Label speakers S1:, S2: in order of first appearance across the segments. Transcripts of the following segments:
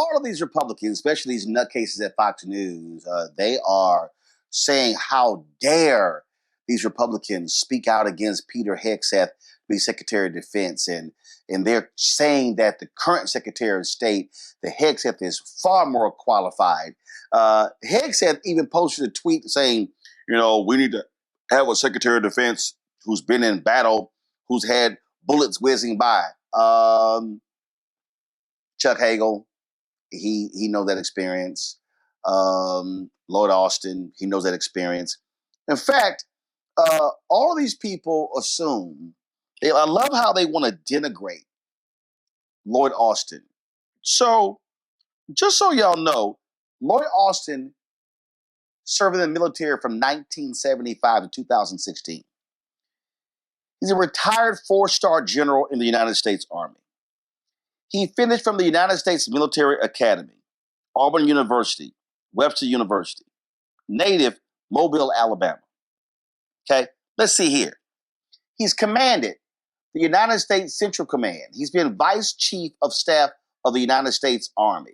S1: all of these Republicans, especially these nutcases at Fox News, they are saying how dare these Republicans speak out against Peter Hegseth, the Secretary of Defense, and they're saying that the current Secretary of State, the Hegseth, is far more qualified. Hegseth even posted a tweet saying, we need to have a Secretary of Defense who's been in battle, who's had bullets whizzing by. Chuck Hagel, he knows that experience. Lloyd Austin, he knows that experience. In fact, all of these people assume, I love how they want to denigrate Lloyd Austin. So, just so y'all know, Lloyd Austin served in the military from 1975 to 2016. He's a retired 4-star general in the United States Army. He finished from the United States Military Academy, Auburn University, Webster University, native Mobile, Alabama. Okay, let's see here. He's commanded the United States Central Command. He's been Vice Chief of Staff of the United States Army.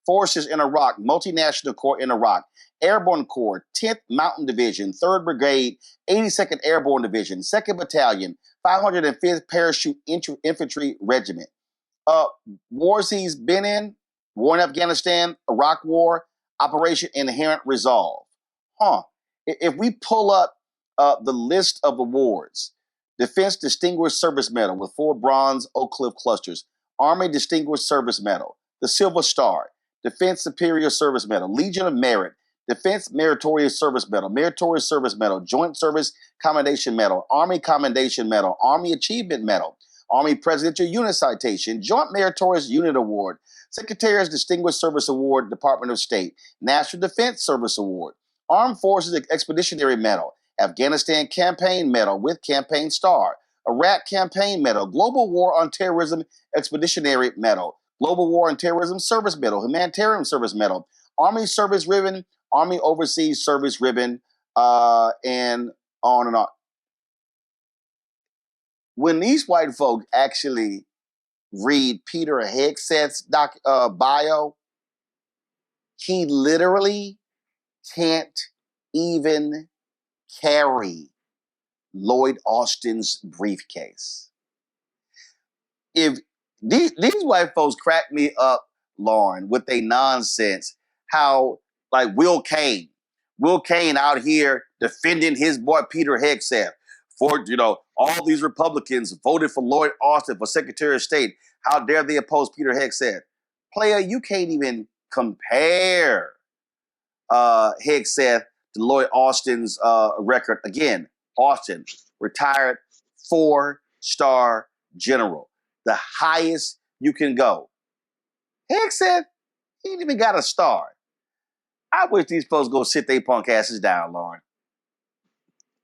S1: Forces in Iraq, Multinational Corps in Iraq, Airborne Corps, 10th Mountain Division, 3rd Brigade, 82nd Airborne Division, 2nd Battalion, 505th Parachute Infantry Regiment. Wars he's been in: War in Afghanistan, Iraq War, Operation Inherent Resolve. If we pull up the list of awards: Defense Distinguished Service Medal with 4 bronze Oak Cliff clusters, Army Distinguished Service Medal, the Silver Star, Defense Superior Service Medal, Legion of Merit, Defense Meritorious Service Medal, Joint Service Commendation Medal, Army Commendation Medal, Army Achievement Medal, Army Presidential Unit Citation, Joint Meritorious Unit Award, Secretary's Distinguished Service Award, Department of State, National Defense Service Award, Armed Forces Expeditionary Medal, Afghanistan Campaign Medal with Campaign Star, Iraq Campaign Medal, Global War on Terrorism Expeditionary Medal, Global War on Terrorism Service Medal, Humanitarian Service Medal, Army Service Ribbon, Army Overseas Service Ribbon, and on and on. When these white folk actually read Peter Hegseth's bio, he literally can't even carry Lloyd Austin's briefcase. If these white folks crack me up, Lauren, with their nonsense, how like Will Kane out here defending his boy Peter Hegseth for, all these Republicans voted for Lloyd Austin for Secretary of State. How dare they oppose Peter Hegseth? Player, you can't even compare Hegseth to Lloyd Austin's record. Again, Austin, retired 4-star general, the highest you can go. Hegseth, he ain't even got a star. I wish these folks go sit their punk asses down, Lauren.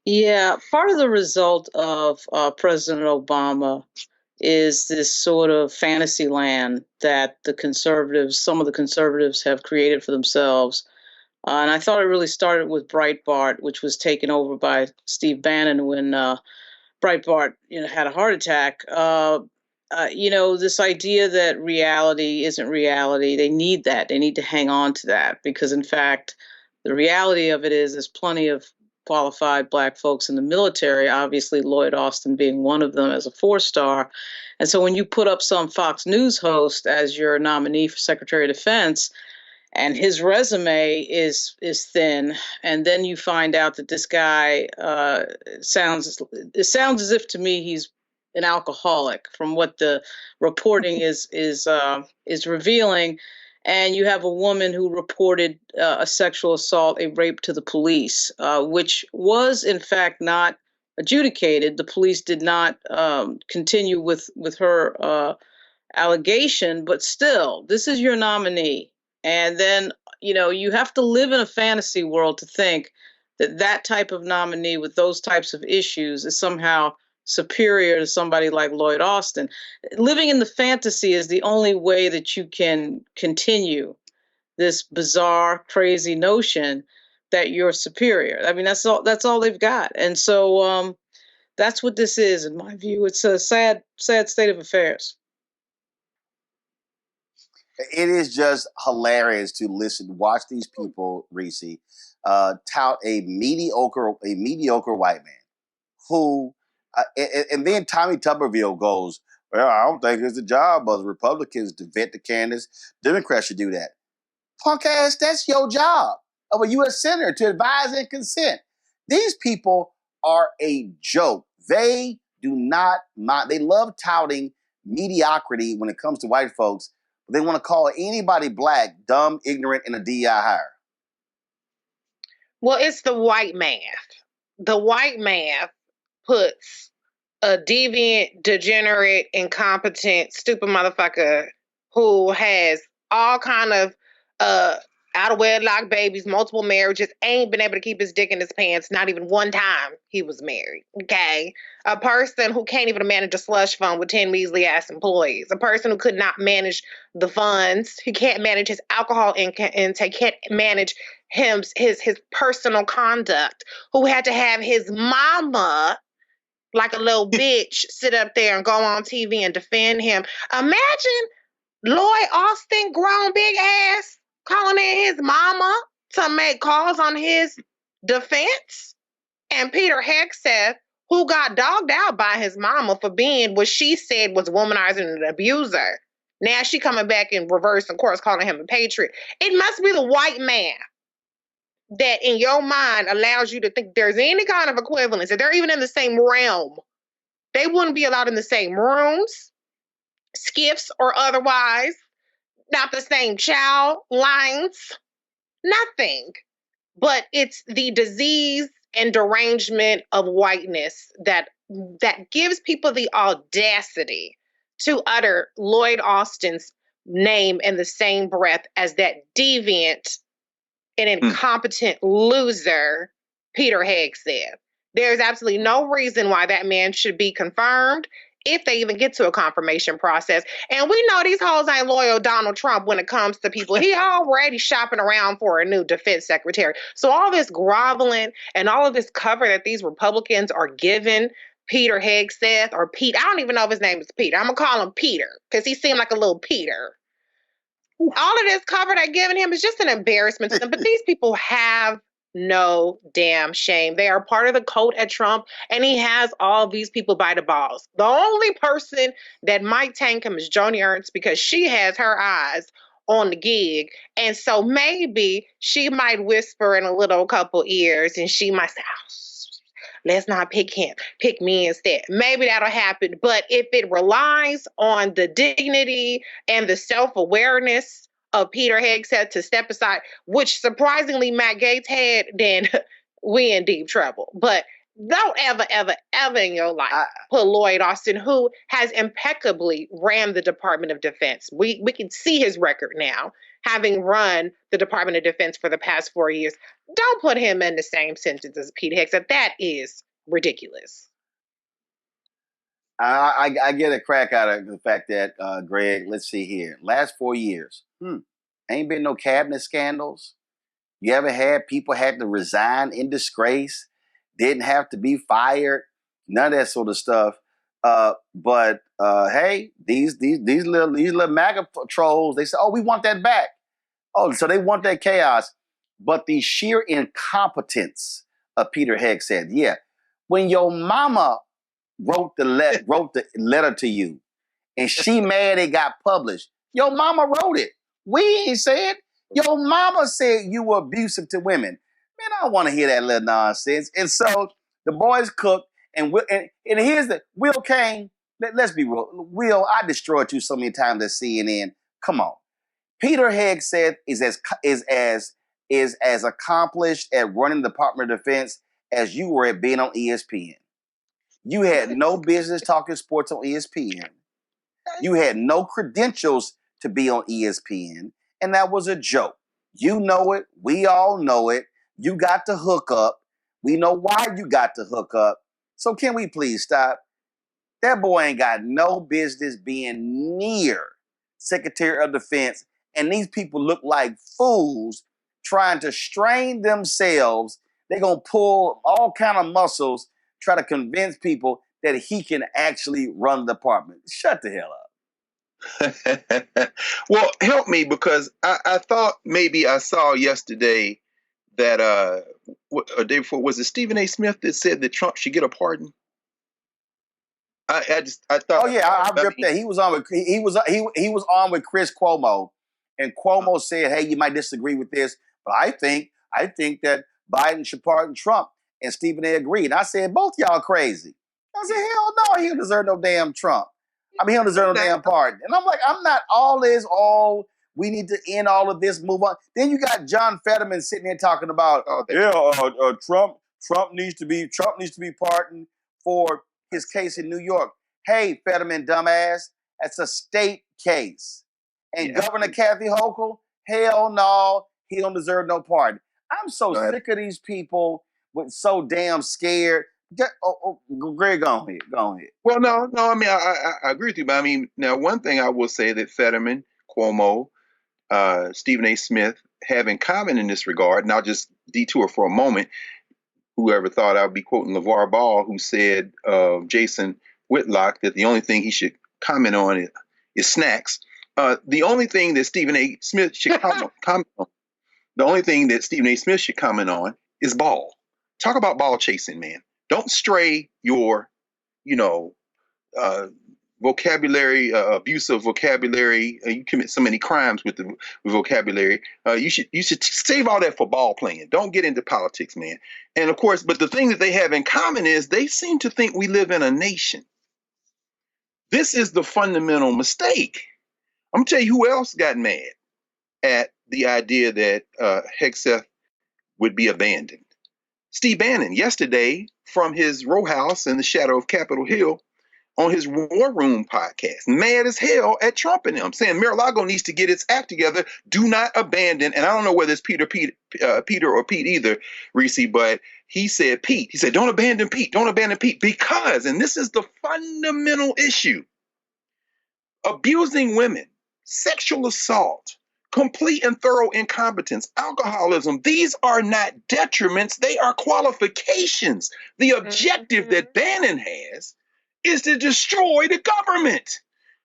S2: Yeah, part of the result of President Obama is this sort of fantasy land that some of the conservatives have created for themselves. And I thought it really started with Breitbart, which was taken over by Steve Bannon when Breitbart, had a heart attack. This idea that reality isn't reality, they need that. They need to hang on to that because, in fact, the reality of it is there's plenty of qualified Black folks in the military, obviously Lloyd Austin being one of them as a 4-star. And so when you put up some Fox News host as your nominee for Secretary of Defense, and his resume is thin, and then you find out that this guy sounds as if, to me, he's an alcoholic from what the reporting is revealing. And you have a woman who reported a sexual assault, a rape to the police, which was in fact not adjudicated. The police did not continue with her allegation, but still, this is your nominee. And then, you have to live in a fantasy world to think that type of nominee with those types of issues is somehow superior to somebody like Lloyd Austin. Living in the fantasy is the only way that you can continue this bizarre, crazy notion that you're superior. I mean, that's all they've got. And so that's what this is, in my view. It's a sad state of affairs.
S1: It is just hilarious to watch these people, Reese, tout a mediocre white man who, and then Tommy Tuberville goes, well, I don't think it's the job of the Republicans to vet the candidates. Democrats should do that. Punk ass, that's your job of a U.S. Senator to advise and consent. These people are a joke. They do not mind. They love touting mediocrity when it comes to white folks. But they want to call anybody black dumb, ignorant, and a DI hire.
S3: Well, it's the white math. The white math puts a deviant, degenerate, incompetent, stupid motherfucker who has all kind of out of wedlock babies, multiple marriages, ain't been able to keep his dick in his pants, not even one time he was married, okay? A person who can't even manage a slush fund with 10 measly ass employees. A person who could not manage the funds. He can't manage his alcohol intake, can't manage his personal conduct, who had to have his mama like a little bitch sit up there and go on TV and defend him. Imagine Lloyd Austin, grown big ass, calling in his mama to make calls on his defense. And Peter Hegseth, who got dogged out by his mama for being what she said was womanizing and an abuser. Now she coming back in reverse, of course, calling him a patriot. It must be the white man that in your mind allows you to think there's any kind of equivalence, that they're even in the same realm. They wouldn't be allowed in the same rooms, skiffs or otherwise, not the same child lines, nothing. But it's the disease and derangement of whiteness that gives people the audacity to utter Lloyd Austin's name in the same breath as that deviant and incompetent loser, Peter Hegseth. There's absolutely no reason why that man should be confirmed if they even get to a confirmation process. And we know these hoes ain't loyal Donald Trump when it comes to people. He already shopping around for a new defense secretary. So all this groveling and all of this cover that these Republicans are giving Peter Hegseth, or Pete, I don't even know if his name is Peter. I'm going to call him Peter because he seemed like a little Peter. All of this cover they're giving him is just an embarrassment to them. But these people have no damn shame. They are part of the cult at Trump, and he has all these people by the balls. The only person that might tank him is Joni Ernst, because she has her eyes on the gig. And so maybe she might whisper in a little couple ears, and she might say, oh, let's not pick him, pick me instead. Maybe that'll happen. But if it relies on the dignity and the self-awareness of Peter Hegseth to step aside, which surprisingly Matt Gaetz had, then we in deep trouble. But don't ever in your life put Lloyd Austin, who has impeccably ran the Department of Defense. We can see his record now, having run the Department of Defense for the past 4 years. Don't put him in the same sentence as Pete Hegseth. That is ridiculous.
S1: I get a crack out of the fact that, Greg, let's see here. Last 4 years, ain't been no cabinet scandals. You ever had people had to resign in disgrace, didn't have to be fired, none of that sort of stuff. But hey, these little MAGA trolls, they say, oh, we want that back. Oh, so they want that chaos. But the sheer incompetence of Peter Hegseth, yeah. When your mama wrote the letter to you, and she mad it got published, your mama wrote it. We ain't said. Your mama said you were abusive to women. Man, I don't want to hear that little nonsense. And so the boys cooked, and here's the Will Kane. Let's be real. Will, I destroyed you so many times at CNN. Come on. Peter Hegseth is as accomplished at running the Department of Defense as you were at being on ESPN. You had no business talking sports on ESPN. You had no credentials to be on ESPN, and that was a joke. You know it. We all know it. You got to hook up. We know why you got to hook up. So can we please stop? That boy ain't got no business being near Secretary of Defense, and these people look like fools trying to strain themselves. They're going to pull all kind of muscles, try to convince people that he can actually run the department. Shut the hell up.
S4: Well, help me, because I thought maybe I saw yesterday that a day before, was it Stephen A. Smith that said that Trump should get a pardon? I thought.
S1: Oh yeah, I ripped that. He was on with he was on with Chris Cuomo, and Cuomo said, "Hey, you might disagree with this, but I think that Biden should pardon Trump." And Stephen A. agreed. And I said, "Both y'all crazy." I said, "Hell no, he don't deserve no damn Trump. I mean, he don't deserve no damn pardon." And I'm like, I'm not all this. All we need to end all of this, move on. Then you got John Fetterman sitting here talking about, Trump needs to be pardoned for his case in New York. Hey, Fetterman, dumbass, that's a state case. And Governor Kathy Hochul, hell no, he don't deserve no pardon. I'm so sick of these people with so damn scared. Greg, go ahead.
S4: Well, no. I mean, I agree with you, but I mean, now one thing I will say that Fetterman, Cuomo, Stephen A. Smith have in common in this regard, and I'll just detour for a moment. Whoever thought I would be quoting LeVar Ball, who said Jason Whitlock that the only thing he should comment on is snacks. The only thing that Stephen A. Smith should comment on, the only thing that Stephen A. Smith should comment on is ball. Talk about ball chasing, man. Don't stray your, vocabulary, abusive vocabulary. You commit so many crimes with the vocabulary. You should save all that for ball playing. Don't get into politics, man. And of course, but the thing that they have in common is they seem to think we live in a nation. This is the fundamental mistake. I'm gonna tell you who else got mad at the idea that Hegseth would be abandoned. Steve Bannon, yesterday, from his row house in the shadow of Capitol Hill, on his War Room podcast, mad as hell at Trump and them, saying Mar-a-Lago needs to get its act together. Do not abandon. And I don't know whether it's Peter or Pete either, Reese, but he said Pete. He said, don't abandon Pete. Don't abandon Pete. Because, and this is the fundamental issue, abusing women, sexual assault, complete and thorough incompetence, alcoholism, these are not detriments. They are qualifications. The objective that Bannon has is to destroy the government.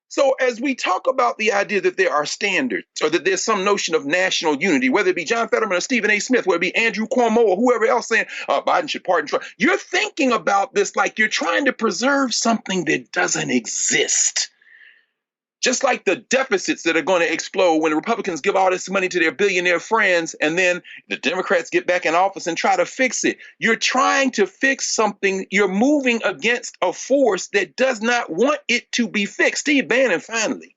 S4: So as we talk about the idea that there are standards or that there's some notion of national unity, whether it be John Fetterman or Stephen A. Smith, whether it be Andrew Cuomo or whoever else saying Biden should pardon Trump, you're thinking about this like you're trying to preserve something that doesn't exist. Just like the deficits that are going to explode when the Republicans give all this money to their billionaire friends and then the Democrats get back in office and try to fix it. You're trying to fix something. You're moving against a force that does not want it to be fixed. Steve Bannon, finally,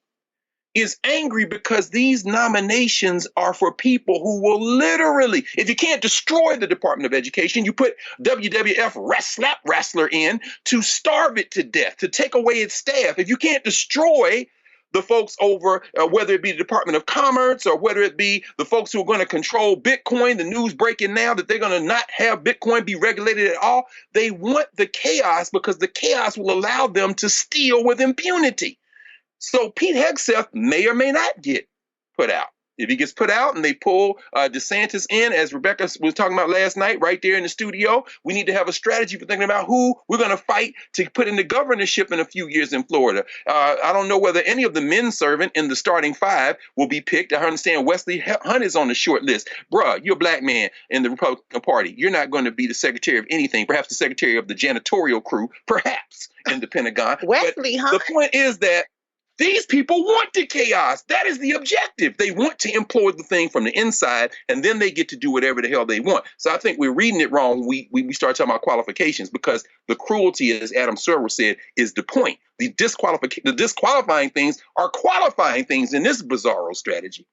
S4: is angry because these nominations are for people who will literally, if you can't destroy the Department of Education, you put WWF slap wrestler in to starve it to death, to take away its staff. If you can't destroy the folks over, whether it be the Department of Commerce or whether it be the folks who are going to control Bitcoin, the news breaking now that they're going to not have Bitcoin be regulated at all. They want the chaos because the chaos will allow them to steal with impunity. So Pete Hegseth may or may not get put out. If he gets put out and they pull DeSantis in, as Rebecca was talking about last night, right there in the studio, we need to have a strategy for thinking about who we're going to fight to put in the governorship in a few years in Florida. I don't know whether any of the men servant in the starting five will be picked. I understand Wesley Hunt is on the short list. Bruh, you're a black man in the Republican Party. You're not going to be the secretary of anything, perhaps the secretary of the janitorial crew, perhaps in the Pentagon.
S3: Wesley Hunt.
S4: The point is that these people want the chaos. That is the objective. They want to implode the thing from the inside, and then they get to do whatever the hell they want. So I think we're reading it wrong when we start talking about qualifications, because the cruelty, as Adam Serwer said, is the point. The disqualifying things are qualifying things in this bizarro strategy.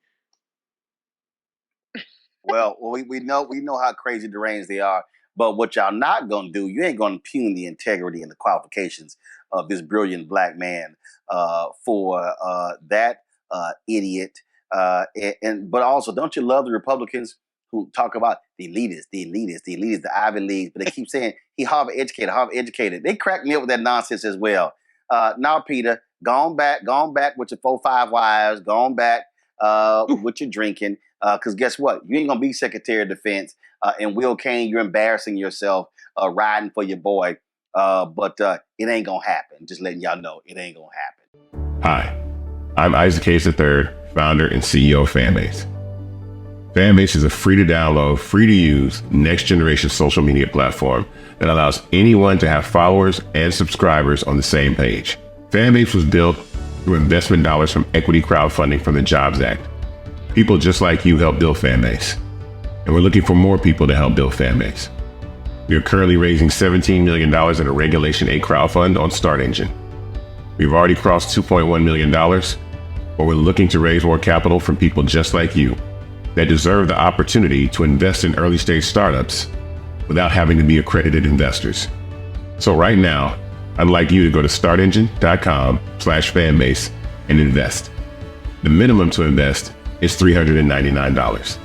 S1: Well, we know how crazy deranged they are. But what y'all not going to do, you ain't going to impugn the integrity and the qualifications of this brilliant black man for that idiot. But also, don't you love the Republicans who talk about the elitists, the Ivy Leagues, but they keep saying he Harvard educated. They crack me up with that nonsense as well. Now, Peter, gone back with your 4-5 wives, gone back with your drinking. Because guess what? You ain't going to be Secretary of Defense. And Will Cain, you're embarrassing yourself riding for your boy. But it ain't going to happen. Just letting y'all know, it ain't going to happen.
S5: Hi, I'm Isaac Hegseth III, founder and CEO of Fanbase. Fanbase is a free to download, free to use, next generation social media platform that allows anyone to have followers and subscribers on the same page. Fanbase was built through investment dollars from equity crowdfunding from the Jobs Act. People just like you helped build Fanbase, and we're looking for more people to help build Fanbase. We are currently raising $17 million in a Regulation A crowdfund on Start Engine. We've already crossed $2.1 million, but we're looking to raise more capital from people just like you that deserve the opportunity to invest in early stage startups without having to be accredited investors. So right now, I'd like you to go to startengine.com/fanbase and invest. The minimum to invest is $399.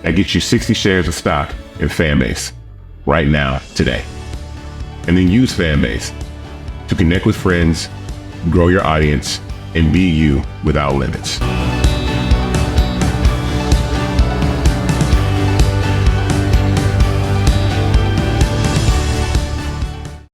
S5: That gets you 60 shares of stock in Fanbase right now, today. And then use Fanbase to connect with friends, grow your audience, and be you without limits.